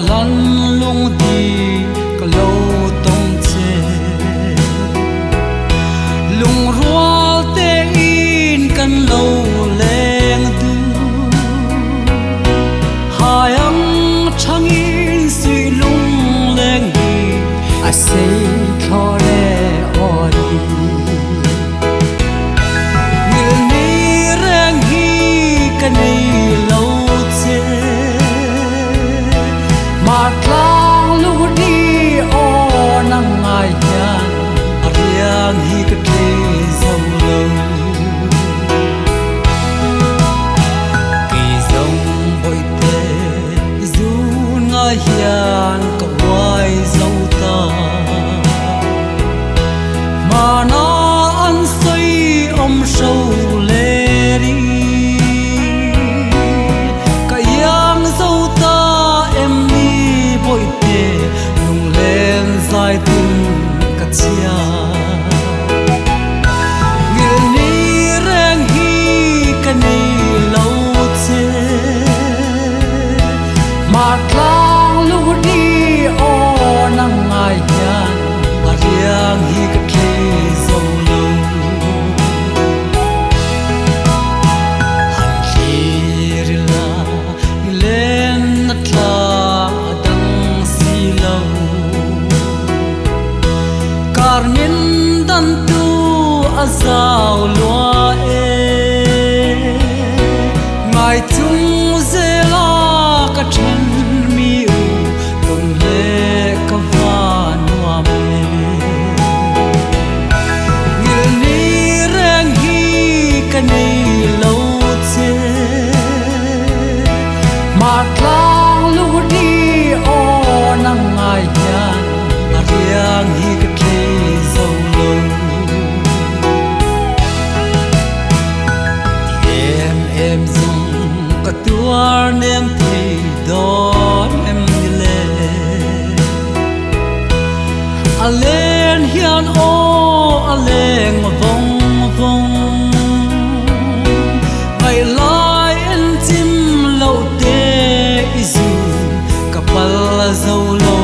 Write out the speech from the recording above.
lăn lung đi cả lâu tông chê lung rua te in kan lâu leng du hai ang chang in suy lung leng đi I say khó lẽ ở đi người ni rang hi kan ni lâu chê mà tlang lu đi o nang ngai hian ariang hi ka ke zo lo ki zong boi te zu ngai hian ka wai zo ta mà na an soi om sâu le ri ka yang zo ta em ni boi te lung len zai tin ka chia ngil ni reng hi ka ni lo che ma tlang lu di o nang ngai hian ariang hi ka ke zo lo han hi ri la len na tla dang si lo karnin dan tu azau lua e ngai chung zela ka chen mi u ton le ka va nuam le ngil ni reng hi ka nei lo che ma tlang lu di o nang ngai hian ariang hi ka ke zo lo em dùng cả tuar nem thì đó em đi lên a lên hian o a lên mà vong vong ngày lai em chim lâu tê isu kapal dâu lo